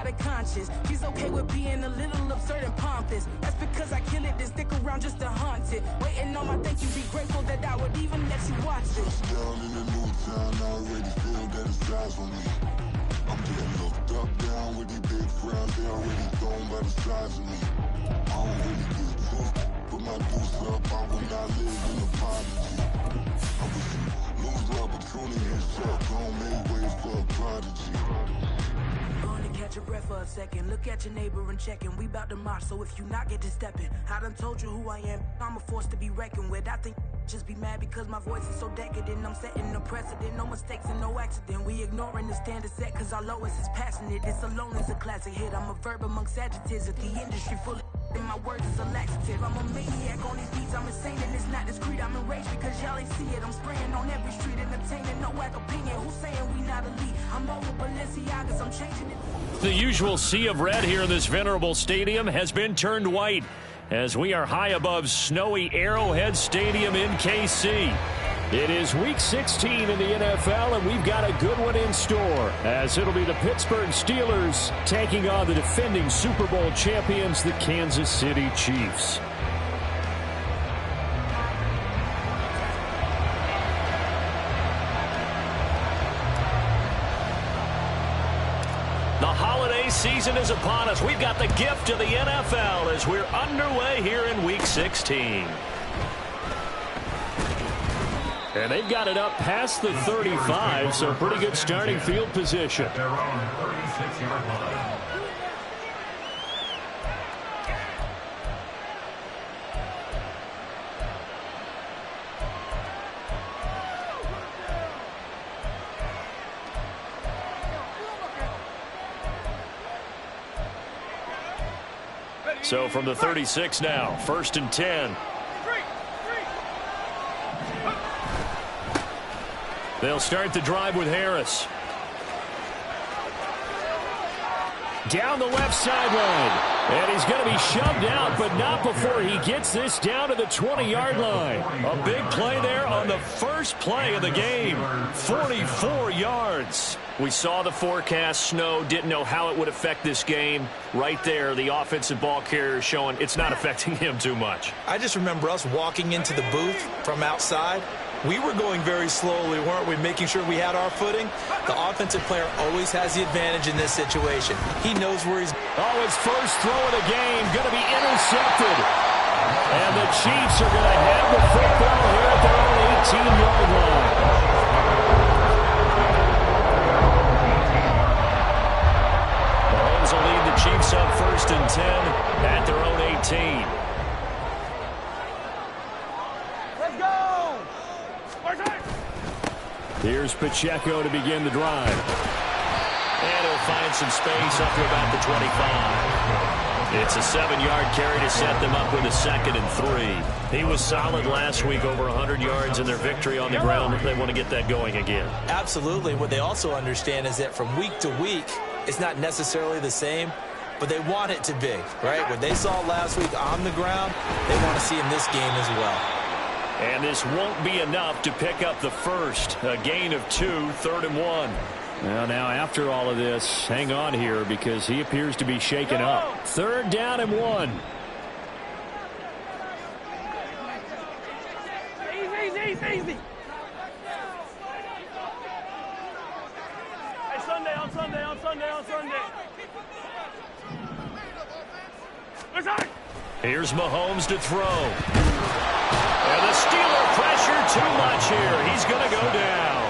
got a conscience. He's okay with being a little absurd and pompous. That's because I kill it, then stick around just to haunt it. Waiting on my thank you, be grateful that I would even let you watch this. Down in the new town, I already feel that it's eyes on me. I'm getting looked up, down with these big frowns, they already thrown by the size of me. I don't really get pissed, put my deuce up, I will not live in apology. I wish you lose the opportunity and shut, don't make ways for a prodigy. Catch your breath for a second. Look at your neighbor and checking. We bout to march, so if you not get to stepping. I done told you who I am. I'm a force to be reckoned with. I think just be mad because my voice is so decadent. I'm setting a precedent. No mistakes and no accident. We ignoring the standard set cause our lowest is passionate. This alone is a classic hit. I'm a verb amongst adjectives. If the industry full of and my words is a laxative. I'm a maniac on these beats. I'm insane and it's not discreet. I'm enraged because y'all ain't see it. I'm spraying on every street, entertaining no whack opinion. Who's saying we not elite? I'm over Balenciagas. I'm changing it. The usual sea of red here in this venerable stadium has been turned white as we are high above snowy Arrowhead Stadium in KC. It is Week 16 in the NFL, and we've got a good one in store, as it'll be the Pittsburgh Steelers taking on the defending Super Bowl champions, the Kansas City Chiefs. The holiday season is upon us. We've got the gift of the NFL as we're underway here in Week 16. And they've got it up past the 35, so pretty good starting field position. Their own 36-yard line. So from the 36 now, 1st and 10. They'll start the drive with Harris. Down the left sideline. And he's going to be shoved out, but not before he gets this down to the 20-yard line. A big play there on the first play of the game. 44 yards. We saw the forecast, snow, didn't know how it would affect this game. Right there, the offensive ball carrier showing it's not affecting him too much. I just remember us walking into the booth from outside. We were going very slowly, weren't we, making sure we had our footing? The offensive player always has the advantage in this situation. He knows where he's... Oh, his first throw of the game going to be intercepted. And the Chiefs are going to have the football here at their own 18-yard line. Mahomes will lead the Chiefs up 1st and 10 at their own 18. Here's Pacheco to begin the drive. And he'll find some space up to about the 25. It's a 7-yard carry to set them up with a 2nd and 3. He was solid last week, over 100 yards in their victory on the ground. They want to get that going again. Absolutely. What they also understand is that from week to week, it's not necessarily the same, but they want it to be, right? What they saw last week on the ground, they want to see in this game as well. And this won't be enough to pick up the first. A gain of 2, 3rd and 1. Well, now after all of this, hang on here because he appears to be shaken up. 3rd down and 1. Easy. Hey, Sunday. Here's Mahomes to throw. And the Steeler pressure too much here. He's going to go down.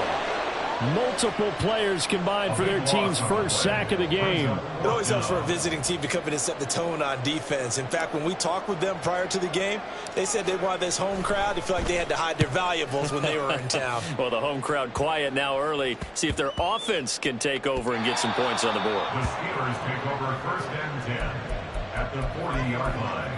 Multiple players combined for their team's first sack of the game. It always helps for a visiting team to come in and set the tone on defense. In fact, when we talked with them prior to the game, they said they wanted this home crowd to feel like they had to hide their valuables when they were in town. Well, the home crowd quiet now early. See if their offense can take over and get some points on the board. The Steelers take over 1st and 10 at the 40-yard line.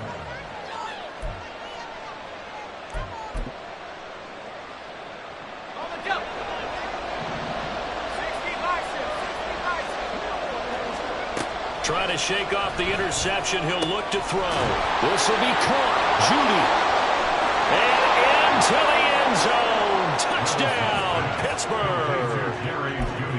Trying to shake off the interception. He'll look to throw. This will be caught. Judy. And into the end zone. Touchdown, Pittsburgh.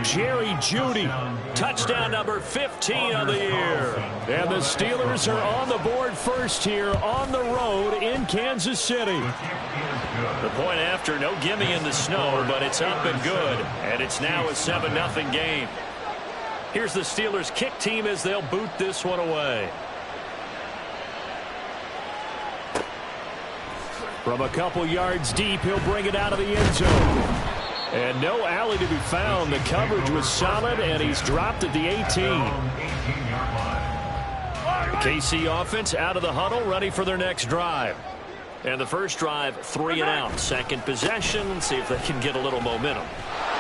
Jerry Jeudy. Touchdown number 15 of the year. And the Steelers are on the board first here on the road in Kansas City. The point after, no gimme in the snow, but it's up and good. And it's now a 7-0 game. Here's the Steelers kick team as they'll boot this one away. From a couple yards deep, he'll bring it out of the end zone. And no alley to be found. The coverage was solid, and he's dropped at the 18. The KC offense out of the huddle, ready for their next drive. And the first drive, 3 and out. Second possession, see if they can get a little momentum.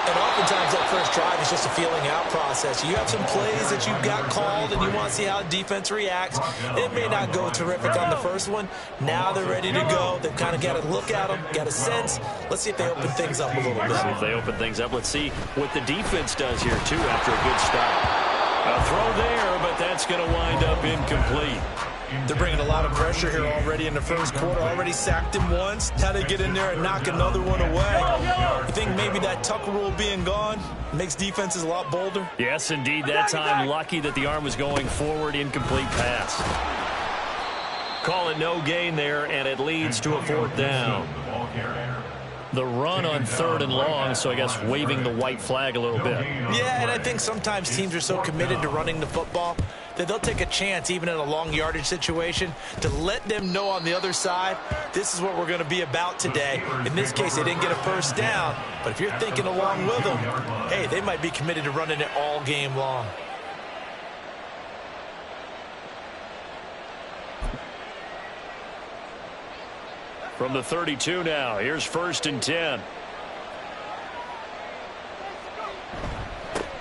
And oftentimes that first drive is just a feeling out process. You have some plays that you've got called and you want to see how defense reacts. It may not go terrific on the first one. Now they're ready to go. They've kind of got to look at them, got a sense. Let's see if they open things up a little bit. See if they open things up. Let's see what the defense does here, too, after a good start. A throw there, but that's going to wind up incomplete. They're bringing a lot of pressure here already in the first quarter. Already sacked him once. Now they get in there and knock another one away. You think maybe that Tucker rule being gone makes defenses a lot bolder? Yes, indeed. That time, lucky that the arm was going forward. Incomplete pass. Call it no gain there, and it leads to a 4th down. The run on 3rd and long, so I guess waving the white flag a little bit. Yeah, and I think sometimes teams are so committed to running the football that they'll take a chance, even in a long yardage situation, to let them know on the other side, this is what we're going to be about today. In this case, they didn't get a first down, but if you're thinking along with them, hey, they might be committed to running it all game long. From the 32 now, here's 1st and 10.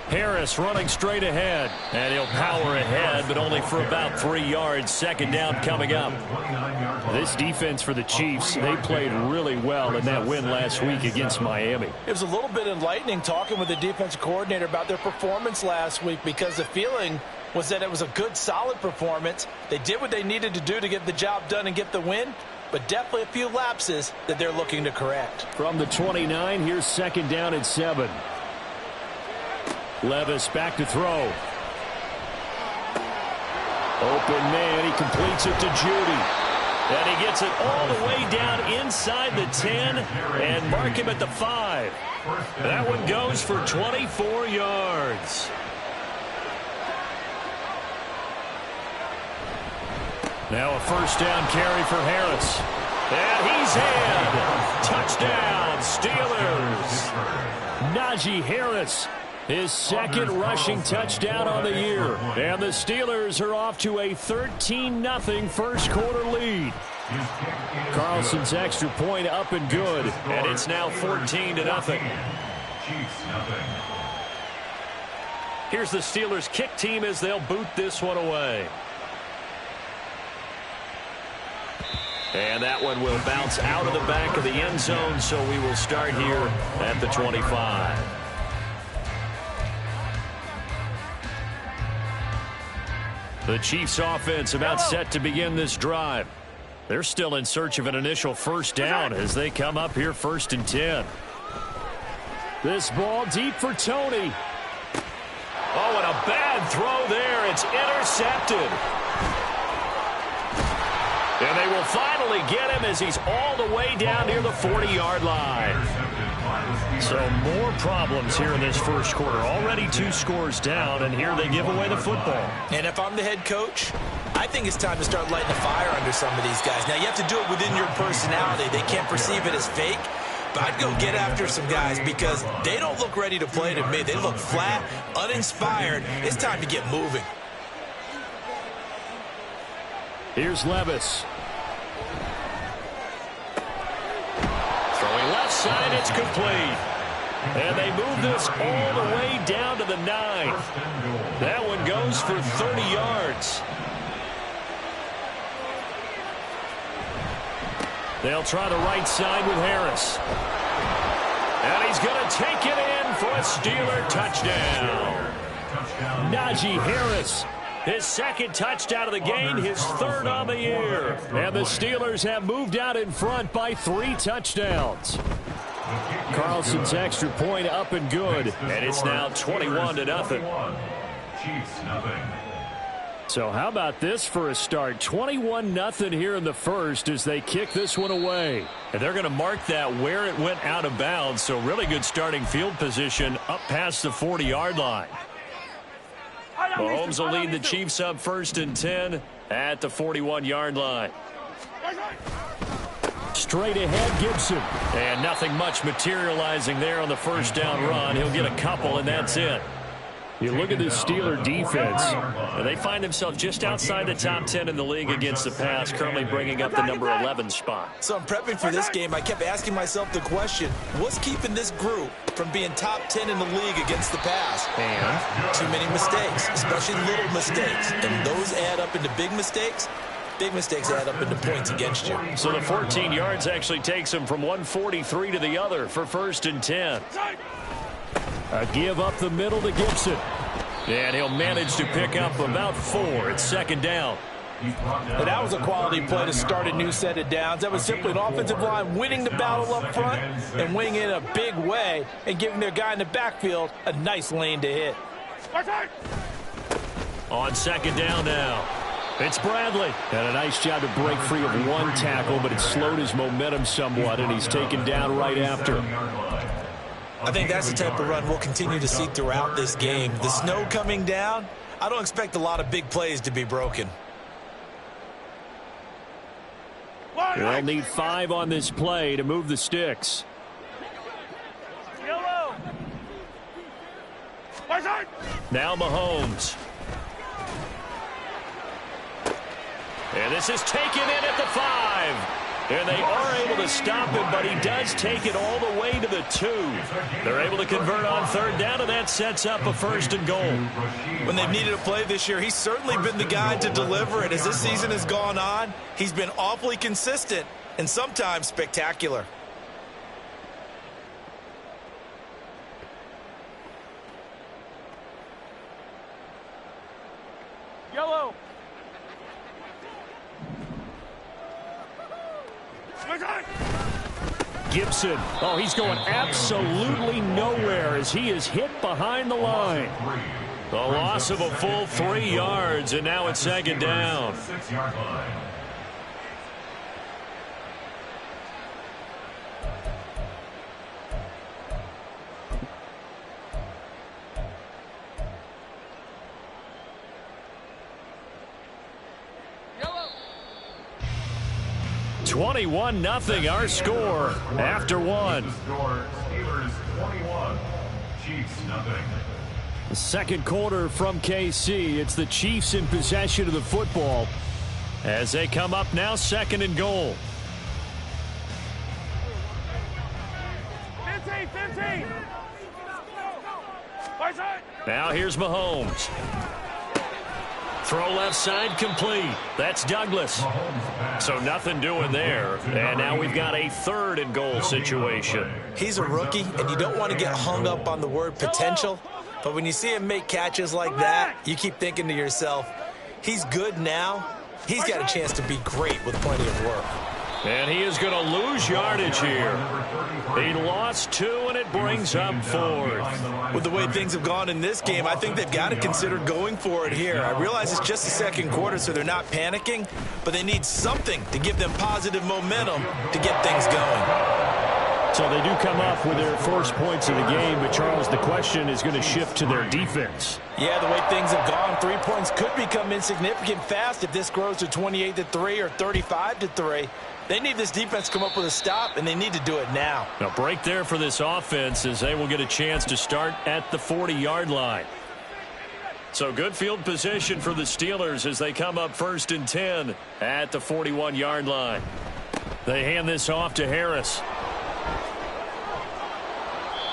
Harris running straight ahead, and he'll power ahead, but only for about 3 yards. 2nd down coming up. This defense for the Chiefs, they played really well in that win last week against Miami. It was a little bit enlightening talking with the defensive coordinator about their performance last week, because the feeling was that it was a good, solid performance. They did what they needed to do to get the job done and get the win, but definitely a few lapses that they're looking to correct. From the 29, here's 2nd down and 7. Levis back to throw. Open man, he completes it to Jeudy. And he gets it all the way down inside the 10 and mark him at the 5. That one goes for 24 yards. Now a 1st down carry for Harris. And he's in. Touchdown, Steelers. Najee Harris, his 2nd rushing touchdown on the year. And the Steelers are off to a 13-0 first quarter lead. Carlson's extra point up and good. And it's now 14-0. Here's the Steelers kick team as they'll boot this one away. And that one will bounce out of the back of the end zone, so we will start here at the 25. The Chiefs offense about set to begin this drive. They're still in search of an initial 1st down as they come up here 1st and 10. This ball deep for Tony. Oh, and a bad throw there. It's intercepted. And they will finally get him as he's all the way down near the 40-yard line. So more problems here in this first quarter. Already 2 scores down, and here they give away the football. And if I'm the head coach, I think it's time to start lighting a fire under some of these guys. Now, you have to do it within your personality. They can't perceive it as fake. But I'd go get after some guys because they don't look ready to play to me. They look flat, uninspired. It's time to get moving. Here's Levis. Throwing left side, it's complete. And they move this all the way down to the 9. That one goes for 30 yards. They'll try the right side with Harris. And he's going to take it in for a Steeler touchdown. Najee Harris. His 2nd touchdown of the game, his 3rd on the year. And the Steelers have moved out in front by 3 touchdowns. Carlson's extra point up and good, and it's now 21-0. Chiefs nothing. So how about this for a start? 21-0 here in the first as they kick this one away. And they're going to mark that where it went out of bounds. So really good starting field position up past the 40-yard line. Mahomes will lead the Chiefs up 1st and 10 at the 41-yard line. Straight ahead, Gibson. And nothing much materializing there on the first down run. He'll get a couple, and that's it. You look at this Steeler defense, and they find themselves just outside the top 10 in the league against the pass, currently bringing up the number 11 spot. So I'm prepping for this game. I kept asking myself the question, what's keeping this group from being top 10 in the league against the pass? And too many mistakes, especially little mistakes. And those add up into big mistakes. Big mistakes add up into points against you. So the 14 yards actually takes him from 143 to the other for 1st and 10. A give up the middle to Gibson. And he'll manage to pick up about 4. It's 2nd down. And that was a quality play to start a new set of downs. That was simply an offensive line winning the battle up front and winning it in a big way and giving their guy in the backfield a nice lane to hit. On 2nd down now. It's Bradley. And a nice job to break free of one tackle, but it slowed his momentum somewhat, and he's taken down right after. I think that's the type of run we'll continue to see throughout this game. The snow coming down, I don't expect a lot of big plays to be broken. They'll need 5 on this play to move the sticks. Now Mahomes. And this is taken in at the 5. And they are able to stop him, but he does take it all the way to the 2. They're able to convert on 3rd down, and that sets up a 1st and goal. When they've needed a play this year, he's certainly been the guy to deliver it. As this season has gone on, he's been awfully consistent and sometimes spectacular. Yellow. Gibson. Oh, he's going absolutely nowhere as he is hit behind the line. The loss of a full 3 yards, and now it's 2nd down. 6-yard line. Yellow. 21-0 our score after 1. Score, Steelers 21, Chiefs nothing. The 2nd quarter from KC. It's the Chiefs in possession of the football as they come up now 2nd and goal. 15. Now here's Mahomes. Throw left side complete. That's Douglas. So nothing doing there. And now we've got a 3rd and goal situation. He's a rookie, and you don't want to get hung up on the word potential. But when you see him make catches like that, you keep thinking to yourself, he's good now. He's got a chance to be great with plenty of work. And he is going to lose yardage here. He lost 2, and it brings up 4th. With the way things have gone in this game, I think they've got to consider going for it here. I realize it's just the 2nd quarter, so they're not panicking, but they need something to give them positive momentum to get things going. So they do come up with their first points of the game, but Charles, the question is going to shift to their defense. Yeah, the way things have gone, 3 points could become insignificant fast if this grows to 28-3 or 35-3. They need this defense to come up with a stop, and they need to do it now. A break there for this offense as they will get a chance to start at the 40-yard line. So good field position for the Steelers as they come up 1st and 10 at the 41-yard line. They hand this off to Harris.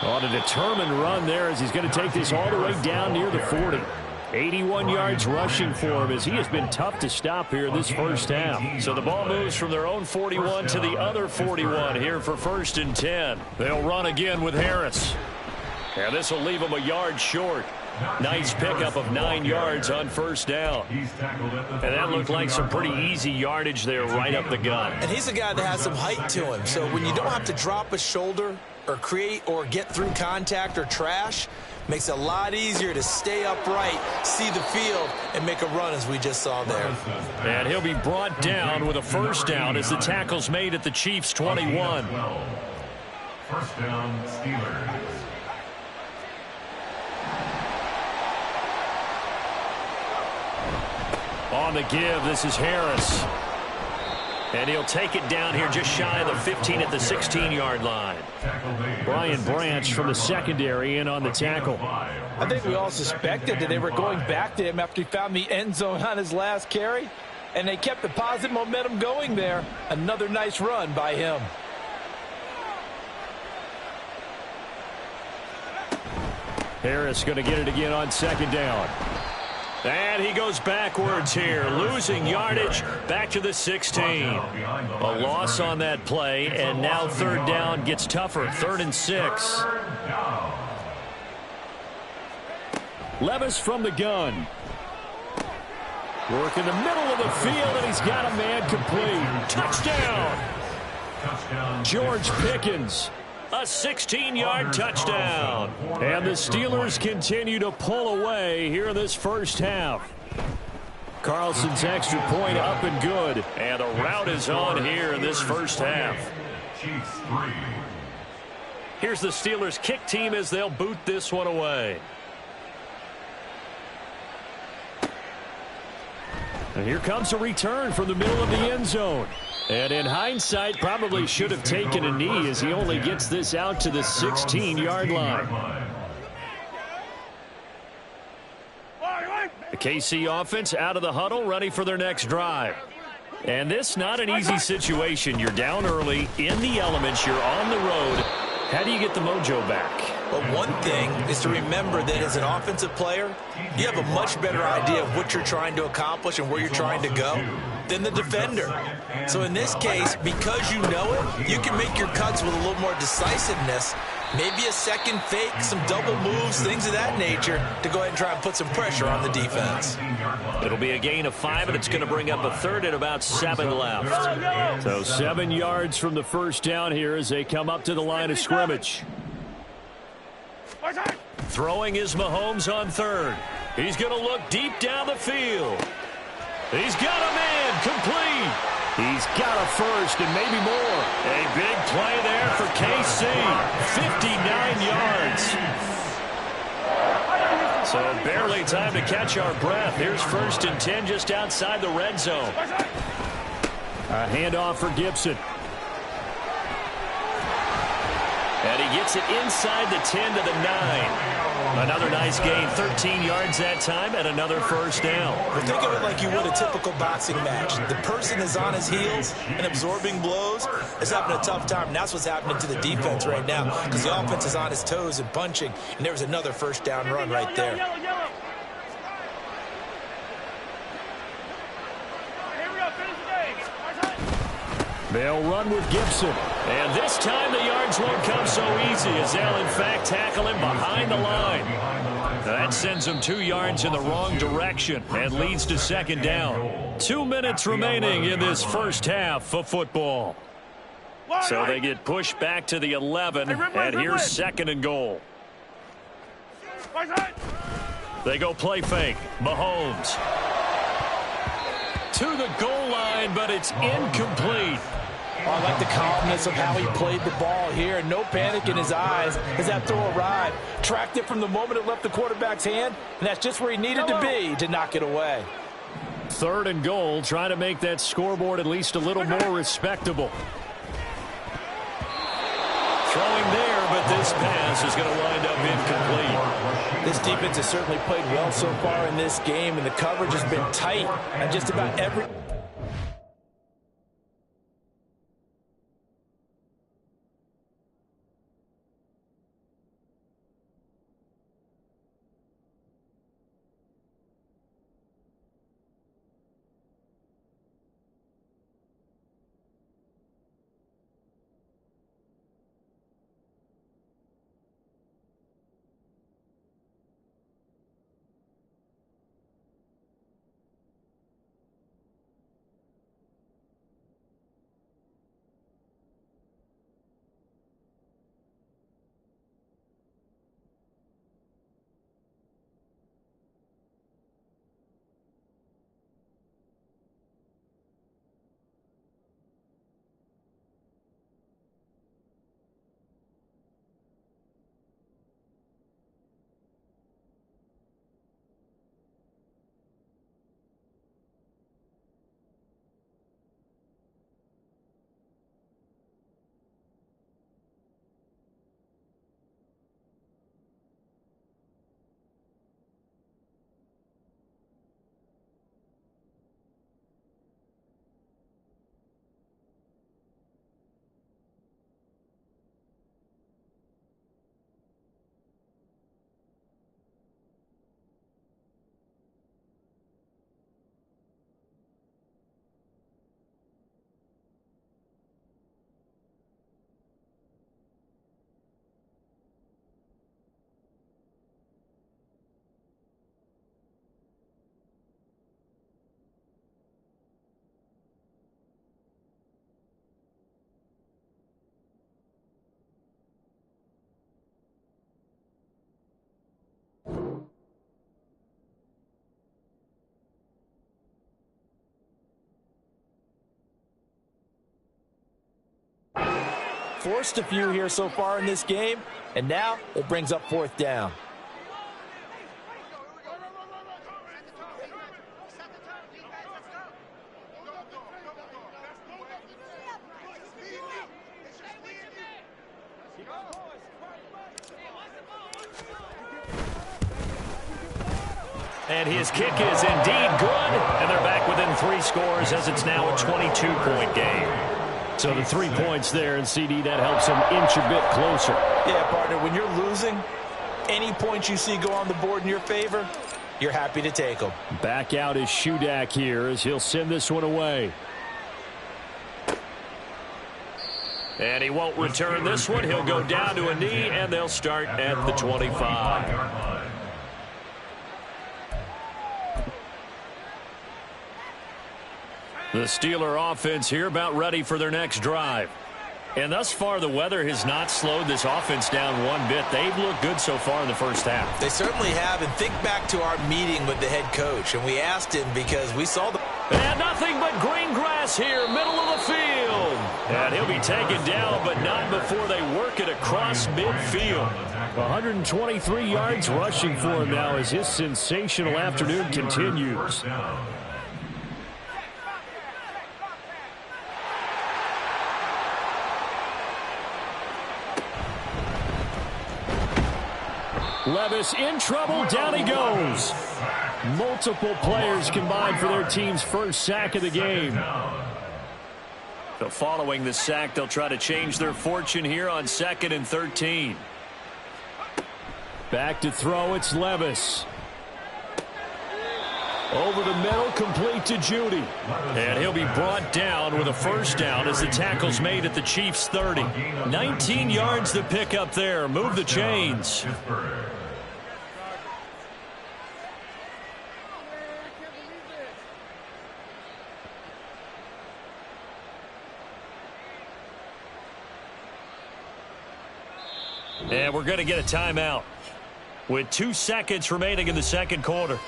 On a determined run there as he's going to take this all the way down near the 40. 81 yards rushing for him as he has been tough to stop here this first half. So the ball moves from their own 41 to the other 41 here for 1st and 10. They'll run again with Harris. And this will leave him a yard short. Nice pickup of 9 yards on first down. And that looked like some pretty easy yardage there right up the gut. And he's a guy that has some height to him. So when you don't have to drop a shoulder or create or get through contact or trash, makes it a lot easier to stay upright, see the field, and make a run as we just saw there. And he'll be brought down with a first down as the tackle's made at the Chiefs' 21. First down, Steelers. On the give, this is Harris. And he'll take it down here just shy of the 15 at the 16-yard line. Brian Branch from the secondary in on the tackle. I think we all suspected that they were going back to him after he found the end zone on his last carry. And they kept the positive momentum going there. Another nice run by him. Harris going to get it again on second down. And he goes backwards here, losing yardage back to the 16. A loss on that play, and now third down gets tougher, 3rd and 6. Levis from the gun. Work in the middle of the field, and he's got a man complete. Touchdown! George Pickens. A 16-yard touchdown. And the Steelers continue to pull away here in this first half. Carlson's extra point up and good. And the route is on here in this first half. Here's the Steelers kick team as they'll boot this one away. And here comes a return from the middle of the end zone. And in hindsight, probably should have taken a knee as he only gets this out to the 16-yard line. The KC offense out of the huddle, ready for their next drive. And this not an easy situation. You're down early, in the elements, you're on the road. How do you get the mojo back? Well, one thing is to remember that as an offensive player, you have a much better idea of what you're trying to accomplish and where you're trying to go than the defender. So in this case, because you know it, you can make your cuts with a little more decisiveness, maybe a second fake, some double moves, things of that nature, to go ahead and try and put some pressure on the defense. It'll be a gain of 5, and it's going to bring up a 3rd and about 7 left. So 7 yards from the first down here as they come up to the line of scrimmage. Throwing is Mahomes on 3rd. He's going to look deep down the field. He's got a man complete. He's got a first and maybe more. A big play there for KC. 59 yards. So barely time to catch our breath. Here's 1st and 10 just outside the red zone. A handoff for Gibson. And he gets it inside the 10 to the 9. Another nice gain, 13 yards that time, and another first down. Well, think of it like you would a typical boxing match. The person is on his heels and absorbing blows is having a tough time. And that's what's happening to the defense right now because the offense is on his toes and punching, and there's another first down run right there. They'll run with Gibson. And this time the yards won't come so easy as they'll, in fact, tackle him behind the line. That sends him 2 yards in the wrong direction and leads to second down. 2 minutes remaining in this first half of football. So they get pushed back to the 11, and here's 2nd and goal. They go play fake. Mahomes. To the goal line, but it's incomplete. Oh, I like the calmness of how he played the ball here. No panic in his eyes as that throw arrived. Tracked it from the moment it left the quarterback's hand, and that's just where he needed to be to knock it away. 3rd and goal, trying to make that scoreboard at least a little more respectable. Throwing there, but this pass is going to wind up incomplete. This defense has certainly played well so far in this game, and the coverage has been tight on just about every... forced a few here so far in this game, and now it brings up 4th down. And his kick is indeed good, and they're back within 3 scores as it's now a 22-point game. So the 3 points there, and CD, that helps them inch a bit closer. Yeah, partner, when you're losing, any points you see go on the board in your favor, you're happy to take them. Back out is Shudak here as he'll send this one away. And he won't return this one. He'll go down to a knee, and they'll start at the 25. The Steeler offense here about ready for their next drive. And thus far, the weather has not slowed this offense down one bit. They've looked good so far in the first half. They certainly have. And think back to our meeting with the head coach. And we asked him because we saw the... And nothing but green grass here, middle of the field. And he'll be taken down, but not before they work it across midfield. 123 yards rushing for him now as his sensational afternoon continues. Levis in trouble. Down he goes. Multiple players combined for their team's first sack of the game. So following the sack, they'll try to change their fortune here on 2nd and 13. Back to throw. It's Levis. Over the middle, complete to Judy. And he'll be brought down with a first down as the tackle's made at the Chiefs' 30. 19 yards to pick up there. Move the chains. And we're going to get a timeout with 2 seconds remaining in the second quarter.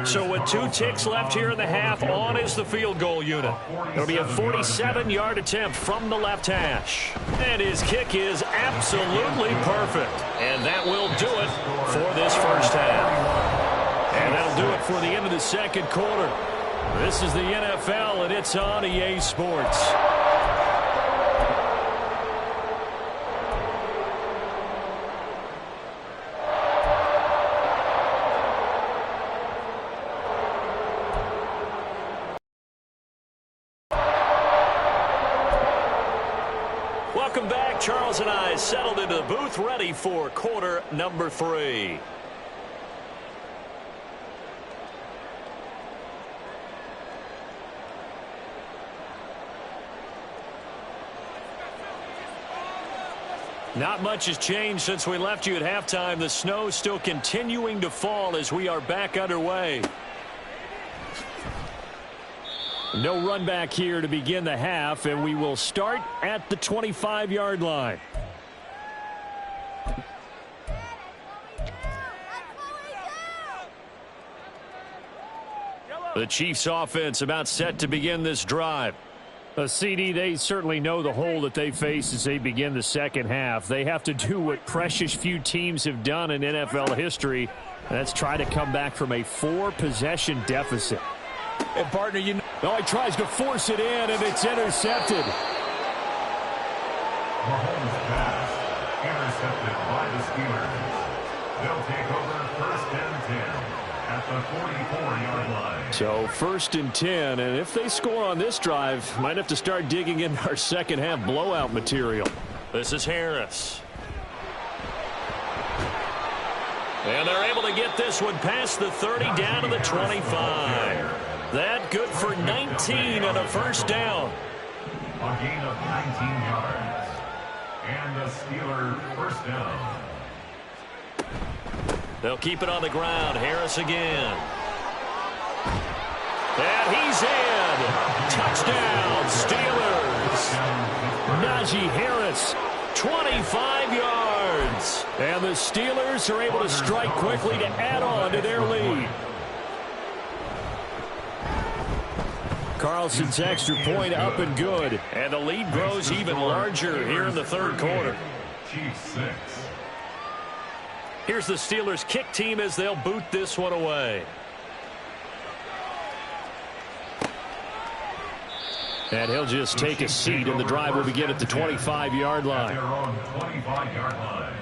So with 2 ticks left here in the half, on is the field goal unit. It'll be a 47-yard attempt from the left hash. And his kick is absolutely perfect. And that will do it for this first half. And that'll do it for the end of the second quarter. This is the NFL, and it's on EA Sports. Welcome back. Charles and I settled into the booth, ready for quarter number 3. Not much has changed since we left you at halftime. The snow still continuing to fall as we are back underway. No run back here to begin the half, and we will start at the 25-yard line. The Chiefs offense about set to begin this drive. CD, they certainly know the hole that they face as they begin the second half. They have to do what precious few teams have done in NFL history, and that's try to come back from a 4-possession deficit. And partner, you know. No, he tries to force it in, and it's intercepted. Mahomes' pass intercepted by the Steelers. They'll take over 1st and 10 at the 44-yard line. So 1st and 10, and if they score on this drive, might have to start digging in our second half blowout material. This is Harris. And they're able to get this one past the 30 down to the 25. That good for 19 and a first down. A gain of 19 yards. And a Steeler first down. They'll keep it on the ground. Harris again. And he's in. Touchdown, Steelers. Najee Harris, 25 yards. And the Steelers are able to strike quickly to add on to their lead. Carlson's extra point up and good. And the lead grows even larger here in the third quarter. Chiefs 6. Here's the Steelers kick team as they'll boot this one away. And he'll just take a seat, and the drive will begin at the 25-yard line. They're on the 25-yard line.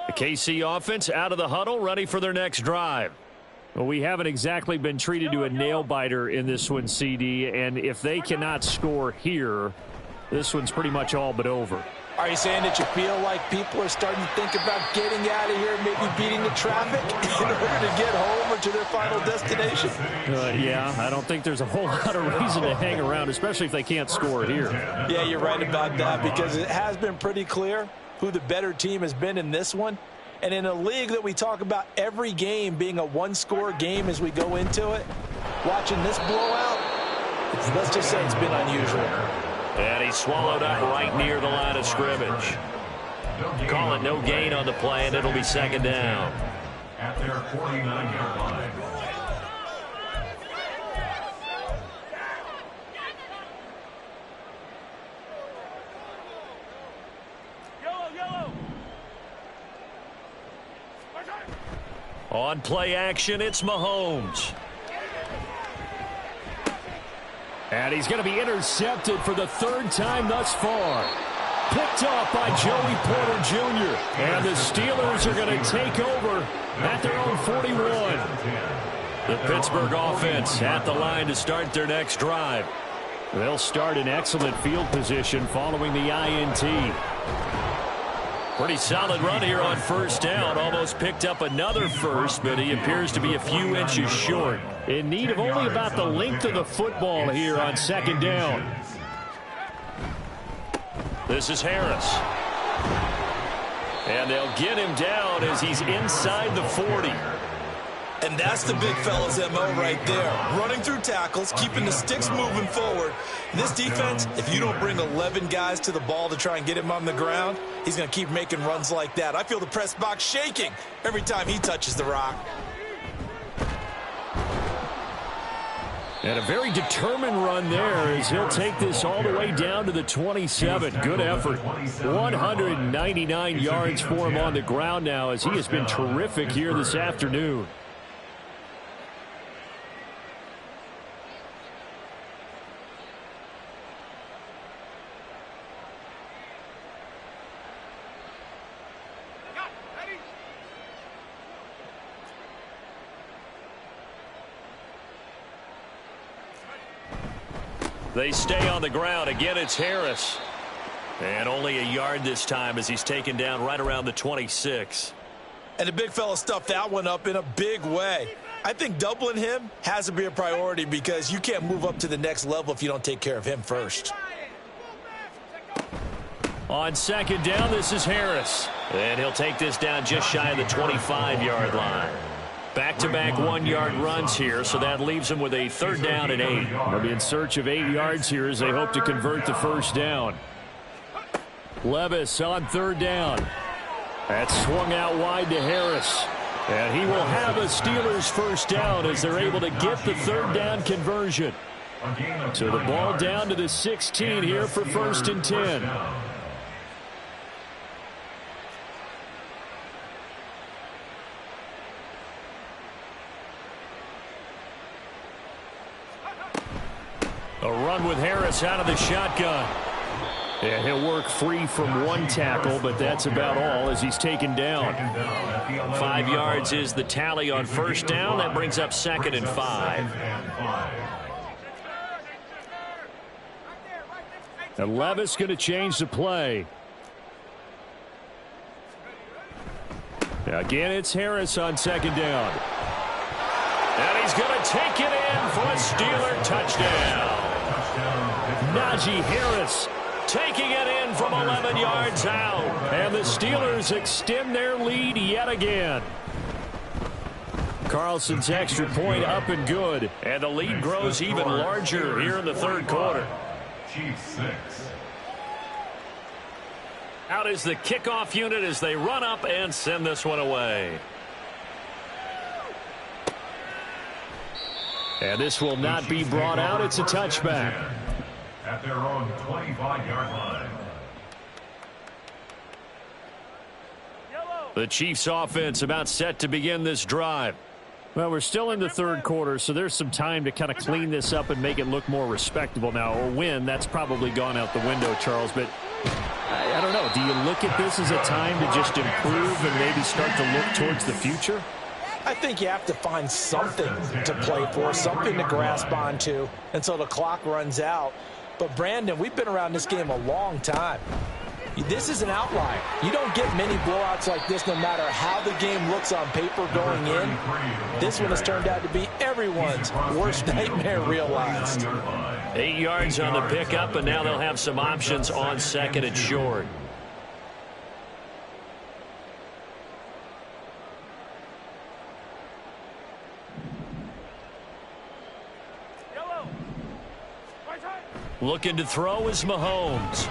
The KC offense out of the huddle, ready for their next drive. Well, we haven't exactly been treated to a nail-biter in this one, CD, and if they cannot score here, this one's pretty much all but over. Are you saying that you feel like people are starting to think about getting out of here, maybe beating the traffic in order to get home or to their final destination? Yeah, I don't think there's a whole lot of reason to hang around, especially if they can't score here. Yeah, you're right about that, because it has been pretty clear who the better team has been in this one. And in a league that we talk about every game being a one-score game as we go into it, watching this blowout, let's just say it's been unusual. And he swallowed up right near the line of scrimmage. Call it no gain on the play, and it'll be second down. At their 49-yard line. On play action, it's Mahomes. And he's going to be intercepted for the third time thus far. Picked off by Joey Porter Jr. And the Steelers are going to take over at their own 41. The Pittsburgh offense at the line to start their next drive. They'll start in excellent field position following the INT. Pretty solid run here on first down. Almost picked up another first, but he appears to be a few inches short. In need of only about the length of the football here on second down. This is Harris. And they'll get him down as he's inside the 40. And that's the big fella's MO right there. Running through tackles, keeping the sticks moving forward. This defense, if you don't bring 11 guys to the ball to try and get him on the ground, he's going to keep making runs like that. I feel the press box shaking every time he touches the rock. And a very determined run there as he'll take this all the way down to the 27. Good effort. 199 yards for him on the ground now as he has been terrific here this afternoon. They stay on the ground. Again, it's Harris. And only a yard this time as he's taken down right around the 26. And the big fella stuffed that one up in a big way. I think doubling him has to be a priority because you can't move up to the next level if you don't take care of him first. On second down, this is Harris. And he'll take this down just shy of the 25-yard line. Back-to-back one-yard runs here, so that leaves them with a third down and 8. They'll be in search of 8 yards here as they hope to convert the first down. Levis on third down. That's swung out wide to Harris. And he will have a Steelers first down as they're able to get the third down conversion. So the ball down to the 16 here for first and 10. A run with Harris out of the shotgun. And he'll work free from one tackle, but that's about all as he's taken down. 5 yards is the tally on first down. That brings up second and 5. And Levis going to change the play. Again, it's Harris on second down. And he's going to take it in for a Steeler touchdown. Najee Harris taking it in from 11 yards out. And the Steelers extend their lead yet again. Carlson's extra point up and good. And the lead grows even larger here in the third quarter. Chiefs 6. Out is the kickoff unit as they run up and send this one away. And this will not be brought out. It's a touchback. At their own 25-yard line. The Chiefs offense about set to begin this drive. Well, we're still in the third quarter, so there's some time to kind of clean this up and make it look more respectable now. A win, that's probably gone out the window, Charles, but I don't know. Do you look at this as a time to just improve and maybe start to look towards the future? I think you have to find something to play for, something to grasp onto until the clock runs out. But, Brandon, we've been around this game a long time. This is an outlier. You don't get many blowouts like this no matter how the game looks on paper going in. This one has turned out to be everyone's worst nightmare realized. 8 yards on the pickup, and now they'll have some options on second and short. Looking to throw is Mahomes.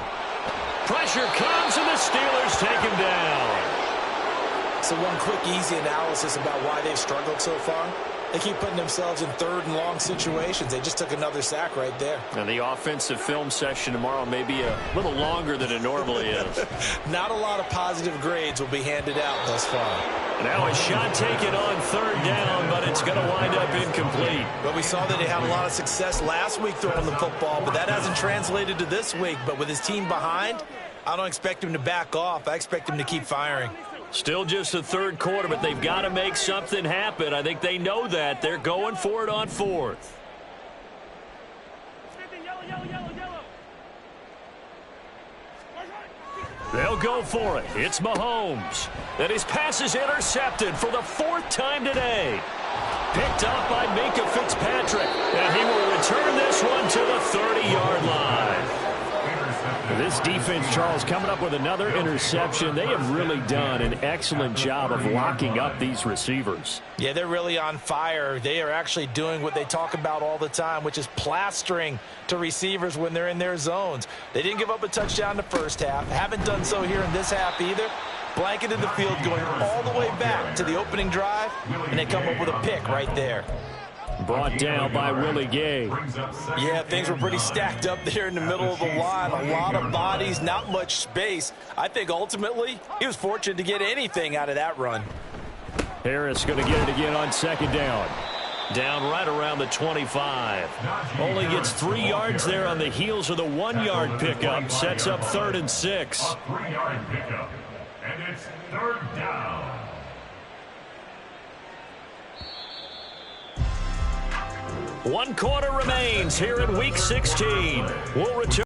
Pressure comes, and the Steelers take him down. So one quick, easy analysis about why they've struggled so far. They keep putting themselves in third and long situations. They just took another sack right there. And the offensive film session tomorrow may be a little longer than it normally is. Not a lot of positive grades will be handed out thus far. Now a shot taken on third down, but it's going to wind up incomplete. But we saw that he had a lot of success last week throwing the football, but that hasn't translated to this week. But with his team behind, I don't expect him to back off. I expect him to keep firing. Still just the third quarter, but they've got to make something happen. I think they know that. They're going for it on fourth. They'll go for it. It's Mahomes. And his pass is intercepted for the fourth time today. Picked up by Minkah Fitzpatrick. And he will return this one to the 30-yard line. This defense, Charles, coming up with another interception. They have really done an excellent job of locking up these receivers. Yeah, they're really on fire. They are actually doing what they talk about all the time, which is plastering to receivers when they're in their zones. They didn't give up a touchdown the first half. Haven't done so here in this half either. Blanketed the field going all the way back to the opening drive, and they come up with a pick right there. Brought down by Willie Gay. Yeah, things were pretty stacked up there in the middle of the line. A lot of bodies, not much space. I think ultimately he was fortunate to get anything out of that run. Harris going to get it again on second down. Down right around the 25. Only gets 3 yards there on the heels of the 1-yard pickup. Sets up 3rd and 6. A 3-yard pickup. And it's third down. One quarter remains here in Week 16. We'll return.